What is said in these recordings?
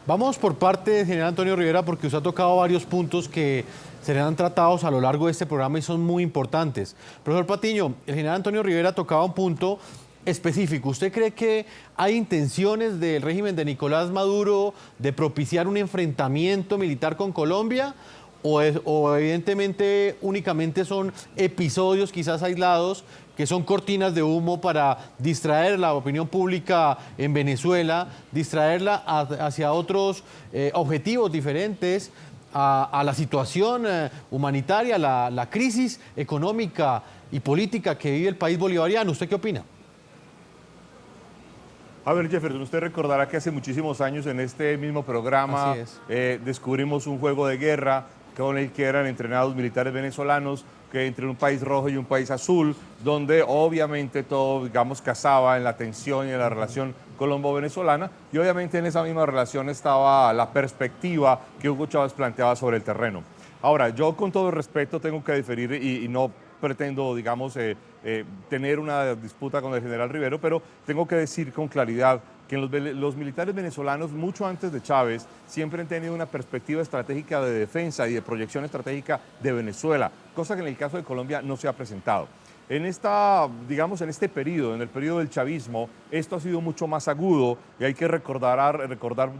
Vamos por parte, general Antonio Rivera, porque usted ha tocado varios puntos que serán tratados a lo largo de este programa y son muy importantes. Profesor Patiño, el general Antonio Rivera tocaba un punto específico. ¿Usted cree que hay intenciones del régimen de Nicolás Maduro de propiciar un enfrentamiento militar con Colombia? ¿O evidentemente únicamente son episodios quizás aislados que son cortinas de humo para distraer la opinión pública en Venezuela, distraerla hacia otros objetivos diferentes a la situación humanitaria, la crisis económica y política que vive el país bolivariano? ¿Usted qué opina? A ver, Jefferson, usted recordará que hace muchísimos años en este mismo programa descubrimos un juego de guerra con el que eran entrenados militares venezolanos que entre un país rojo y un país azul, donde obviamente todo, digamos, casaba en la tensión y en la relación colombo-venezolana, y obviamente en esa misma relación estaba la perspectiva que Hugo Chávez planteaba sobre el terreno. Ahora, yo con todo respeto tengo que diferir y no pretendo, digamos, tener una disputa con el general Rivero, pero tengo que decir con claridad que los militares venezolanos, mucho antes de Chávez, siempre han tenido una perspectiva estratégica de defensa y de proyección estratégica de Venezuela, cosa que en el caso de Colombia no se ha presentado. En digamos, en este periodo, en el periodo del chavismo, esto ha sido mucho más agudo y hay que recordar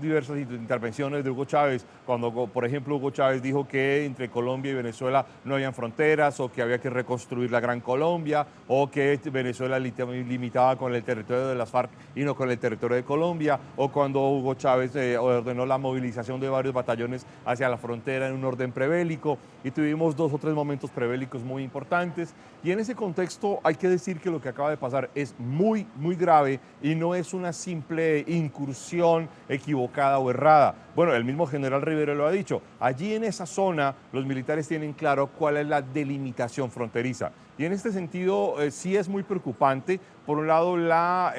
diversas intervenciones de Hugo Chávez, cuando, por ejemplo, Hugo Chávez dijo que entre Colombia y Venezuela no habían fronteras o que había que reconstruir la Gran Colombia o que Venezuela limitaba con el territorio de las FARC y no con el territorio de Colombia, o cuando Hugo Chávez ordenó la movilización de varios batallones hacia la frontera en un orden prebélico, y tuvimos 2 o 3 momentos prebélicos muy importantes. Y en ese contexto hay que decir que lo que acaba de pasar es muy, muy grave y no es una simple incursión equivocada o errada. Bueno, el mismo general Rivera lo ha dicho. Allí en esa zona los militares tienen claro cuál es la delimitación fronteriza. Y en este sentido sí es muy preocupante, por un lado, la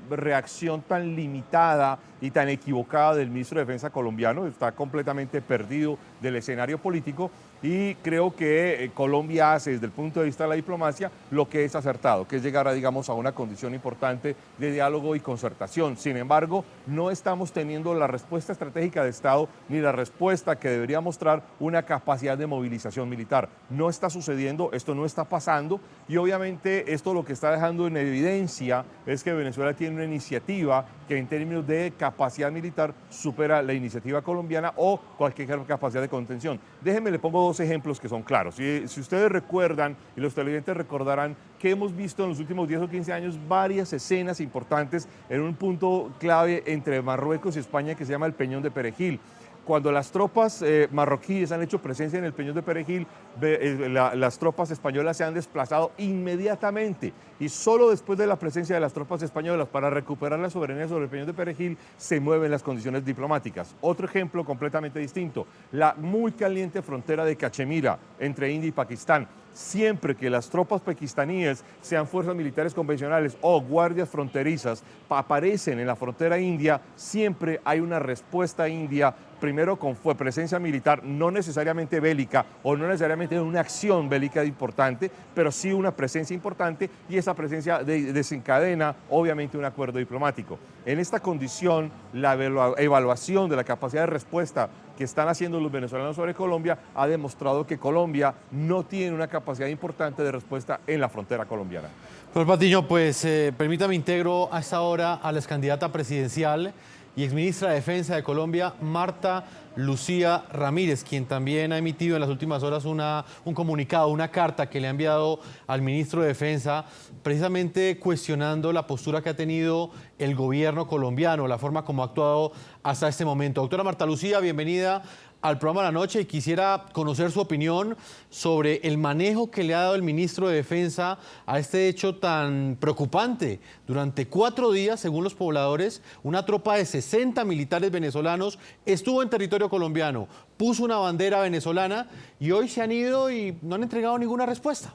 reacción tan limitada y tan equivocada del ministro de Defensa colombiano, está completamente perdido del escenario político, y creo que Colombia hace desde el punto de vista de la diplomacia lo que es acertado, que es llegar a, digamos, a una condición importante de diálogo y concertación. Sin embargo, no estamos teniendo la respuesta estratégica de Estado ni la respuesta que debería mostrar una capacidad de movilización militar. No está sucediendo, esto no está pasando, y obviamente esto lo que está dejando en evidencia es que Venezuela tiene una iniciativa que en términos de capacidad militar supera la iniciativa colombiana o cualquier capacidad de contención. Déjenme, le pongo 2 ejemplos que son claros. Si ustedes recuerdan, y los televidentes recordarán, que hemos visto en los últimos 10 o 15 años varias escenas importantes en un punto clave entre Marruecos y España que se llama el Peñón de Perejil. Cuando las tropas marroquíes han hecho presencia en el Peñón de Perejil, las tropas españolas se han desplazado inmediatamente, y solo después de la presencia de las tropas españolas para recuperar la soberanía sobre el Peñón de Perejil se mueven las condiciones diplomáticas. Otro ejemplo completamente distinto, la muy caliente frontera de Cachemira entre India y Pakistán. Siempre que las tropas pakistaníes, sean fuerzas militares convencionales o guardias fronterizas, aparecen en la frontera india, siempre hay una respuesta india, primero con presencia militar, no necesariamente bélica o no necesariamente una acción bélica importante, pero sí una presencia importante, y esa presencia desencadena obviamente un acuerdo diplomático. En esta condición, la evaluación de la capacidad de respuesta que están haciendo los venezolanos sobre Colombia ha demostrado que Colombia no tiene una capacidad importante de respuesta en la frontera colombiana. Profesor Patiño, pues permítame integro a esta hora a la excandidata presidencial y exministra de Defensa de Colombia, Marta Lucía Ramírez, quien también ha emitido en las últimas horas un comunicado, una carta que le ha enviado al ministro de Defensa, precisamente cuestionando la postura que ha tenido el gobierno colombiano, la forma como ha actuado hasta este momento. Doctora Marta Lucía, bienvenida al programa de la noche, y quisiera conocer su opinión sobre el manejo que le ha dado el ministro de Defensa a este hecho tan preocupante. Durante 4 días, según los pobladores, una tropa de 60 militares venezolanos estuvo en territorio colombiano, puso una bandera venezolana y hoy se han ido y no han entregado ninguna respuesta.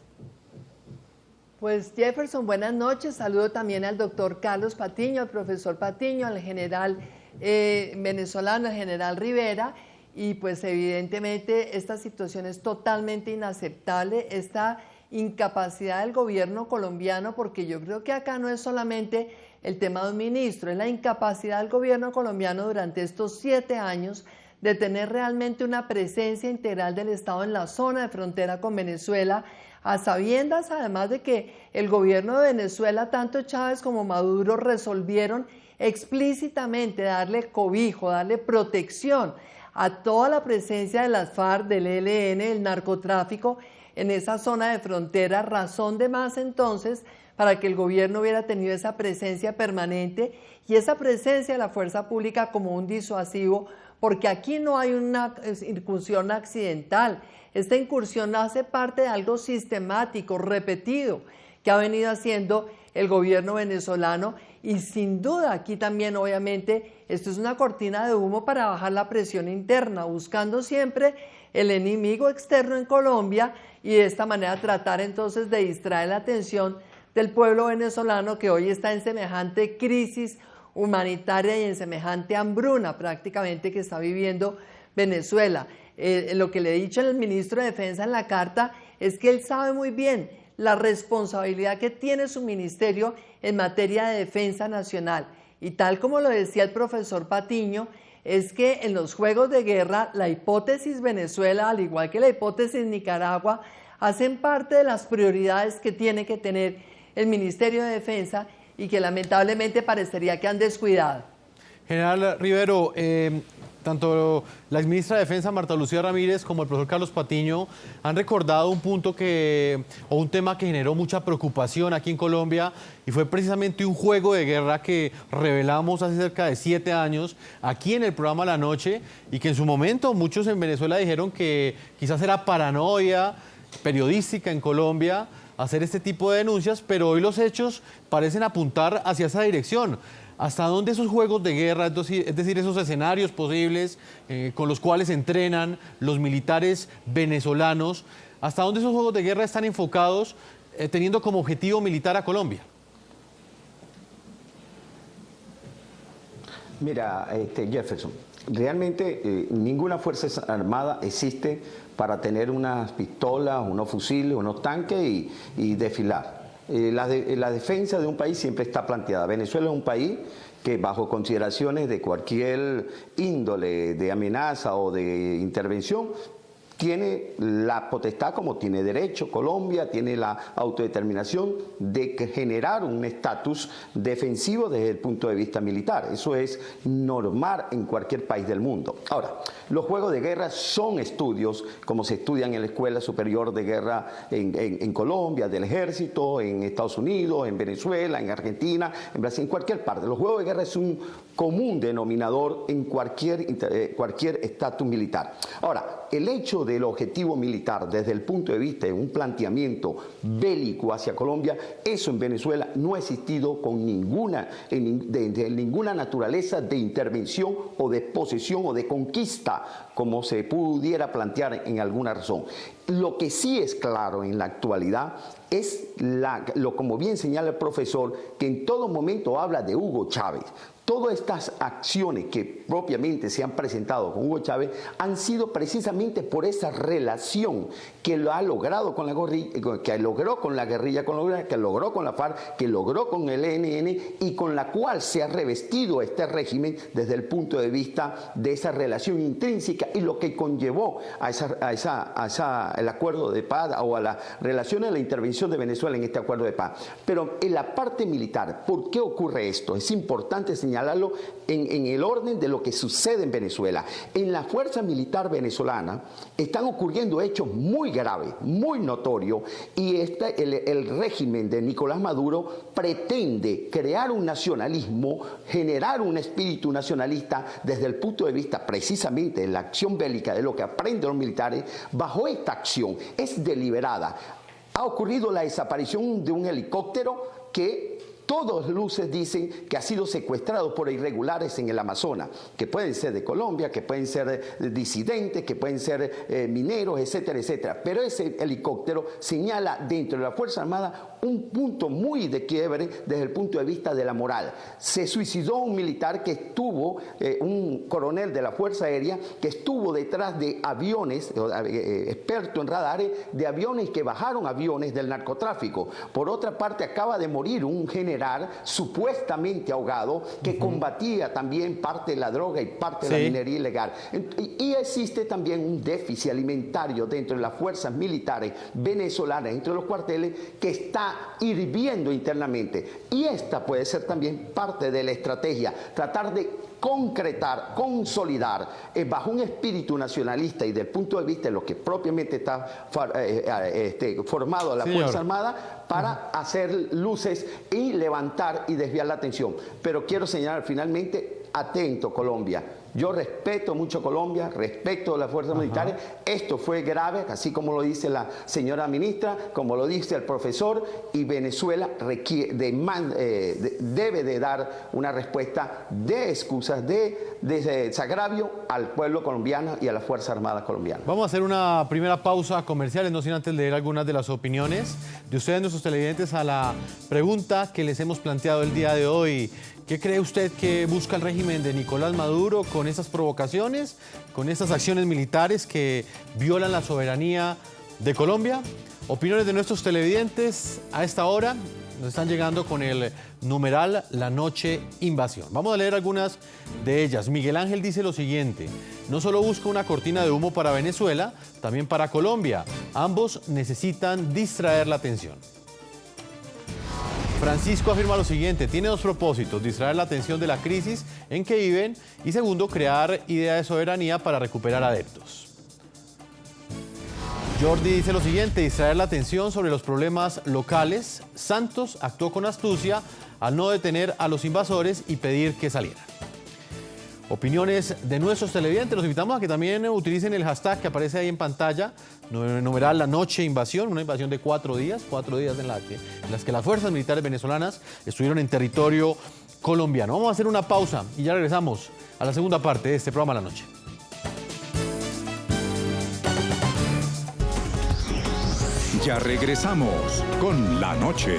Pues Jefferson, buenas noches. Saludo también al doctor Carlos Patiño, al profesor Patiño, al general venezolano, al general Rivera. Y pues evidentemente esta situación es totalmente inaceptable, esta incapacidad del gobierno colombiano, porque yo creo que acá no es solamente el tema de un ministro, es la incapacidad del gobierno colombiano durante estos 7 años de tener realmente una presencia integral del Estado en la zona de frontera con Venezuela, a sabiendas además de que el gobierno de Venezuela, tanto Chávez como Maduro, resolvieron explícitamente darle cobijo, darle protección a toda la presencia de las FARC, del ELN, el narcotráfico en esa zona de frontera, razón de más entonces para que el gobierno hubiera tenido esa presencia permanente y esa presencia de la fuerza pública como un disuasivo, porque aquí no hay una incursión accidental. Esta incursión hace parte de algo sistemático, repetido, que ha venido haciendo el gobierno venezolano, y sin duda aquí también obviamente esto es una cortina de humo para bajar la presión interna, buscando siempre el enemigo externo en Colombia y de esta manera tratar entonces de distraer la atención del pueblo venezolano, que hoy está en semejante crisis humanitaria y en semejante hambruna prácticamente que está viviendo Venezuela. Lo que le he dicho al ministro de Defensa en la carta es que él sabe muy bien la responsabilidad que tiene su ministerio en materia de defensa nacional. Y tal como lo decía el profesor Patiño, es que en los juegos de guerra la hipótesis Venezuela, al igual que la hipótesis Nicaragua, hacen parte de las prioridades que tiene que tener el Ministerio de Defensa y que lamentablemente parecería que han descuidado. General Rivero, tanto la exministra de Defensa Marta Lucía Ramírez como el profesor Carlos Patiño han recordado un punto o un tema que generó mucha preocupación aquí en Colombia, y fue precisamente un juego de guerra que revelamos hace cerca de 7 años aquí en el programa La Noche, y que en su momento muchos en Venezuela dijeron que quizás era paranoia periodística en Colombia hacer este tipo de denuncias, pero hoy los hechos parecen apuntar hacia esa dirección. ¿Hasta dónde esos juegos de guerra, es decir, esos escenarios posibles con los cuales entrenan los militares venezolanos, hasta dónde esos juegos de guerra están enfocados teniendo como objetivo militar a Colombia? Mira, Jefferson, realmente ninguna fuerza armada existe para tener unas pistolas, unos fusiles, unos tanques y desfilar. La defensa de un país siempre está planteada. Venezuela es un país que, bajo consideraciones de cualquier índole de amenaza o de intervención, tiene la potestad, como tiene derecho Colombia, tiene la autodeterminación de generar un estatus defensivo desde el punto de vista militar. Eso es normal en cualquier país del mundo. Ahora, los juegos de guerra son estudios, como se estudian en la Escuela Superior de Guerra en Colombia, del Ejército, en Estados Unidos, en Venezuela, en Argentina, en Brasil, en cualquier parte. Los juegos de guerra es un común denominador en cualquier estatus militar. Ahora, el hecho del objetivo militar desde el punto de vista de un planteamiento bélico hacia Colombia, eso en Venezuela no ha existido con ninguna naturaleza de intervención o de posesión o de conquista, como se pudiera plantear en alguna razón. Lo que sí es claro en la actualidad es, como bien señala el profesor, que en todo momento habla de Hugo Chávez. Todas estas acciones que propiamente se han presentado con Hugo Chávez han sido precisamente por esa relación que lo ha logrado con la guerrilla, que logró con la guerrilla colombiana, que logró con la FARC, que logró con el ELN y con la cual se ha revestido este régimen desde el punto de vista de esa relación intrínseca y lo que conllevó a el acuerdo de paz o a la relación de la intervención de Venezuela en este acuerdo de paz. Pero en la parte militar, ¿por qué ocurre esto? Es importante señalarlo en el orden de lo que sucede en Venezuela. En la fuerza militar venezolana están ocurriendo hechos muy graves, muy notorios, y el régimen de Nicolás Maduro pretende crear un nacionalismo, generar un espíritu nacionalista desde el punto de vista precisamente de la acción bélica, de lo que aprenden los militares. Bajo esta acción es deliberada. Ha ocurrido la desaparición de un helicóptero que todas luces dicen que ha sido secuestrado por irregulares en el Amazonas, que pueden ser de Colombia, que pueden ser disidentes, que pueden ser mineros, etcétera, etcétera. Pero ese helicóptero señala dentro de la Fuerza Armada un punto muy de quiebre desde el punto de vista de la moral. Se suicidó un militar que estuvo, un coronel de la Fuerza Aérea, que estuvo detrás de aviones, experto en radares, de aviones que bajaron aviones del narcotráfico. Por otra parte, acaba de morir un general supuestamente ahogado que combatía también parte de la droga y parte de la minería ilegal. Y existe también un déficit alimentario dentro de las fuerzas militares venezolanas, dentro de los cuarteles, que está hirviendo internamente. Y esta puede ser también parte de la estrategia, tratar de concretar, consolidar, bajo un espíritu nacionalista y del punto de vista de lo que propiamente está formado la Fuerza Armada, para hacer luces y levantar y desviar la atención. Pero quiero señalar finalmente, atento Colombia. Yo respeto mucho Colombia, respeto a las fuerzas militares. Esto fue grave, así como lo dice la señora ministra, como lo dice el profesor, y Venezuela debe de dar una respuesta de excusas, de desagravio al pueblo colombiano y a las Fuerzas Armadas colombianas. Vamos a hacer una primera pausa comercial, no sin antes leer algunas de las opiniones de ustedes, nuestros televidentes, a la pregunta que les hemos planteado el día de hoy. ¿Qué cree usted que busca el régimen de Nicolás Maduro con esas provocaciones, con esas acciones militares que violan la soberanía de Colombia? Opiniones de nuestros televidentes a esta hora nos están llegando con el numeral La Noche Invasión. Vamos a leer algunas de ellas. Miguel Ángel dice lo siguiente: no solo busca una cortina de humo para Venezuela, también para Colombia. Ambos necesitan distraer la atención. Francisco afirma lo siguiente: tiene dos propósitos: distraer la atención de la crisis en que viven y segundo, crear idea de soberanía para recuperar adeptos. Jordi dice lo siguiente: distraer la atención sobre los problemas locales. Santos actuó con astucia al no detener a los invasores y pedir que salieran. Opiniones de nuestros televidentes. Los invitamos a que también utilicen el hashtag que aparece ahí en pantalla, numeral La Noche Invasión, una invasión de 4 días en las que las fuerzas militares venezolanas estuvieron en territorio colombiano. Vamos a hacer una pausa y ya regresamos a la segunda parte de este programa La Noche. Ya regresamos con La Noche.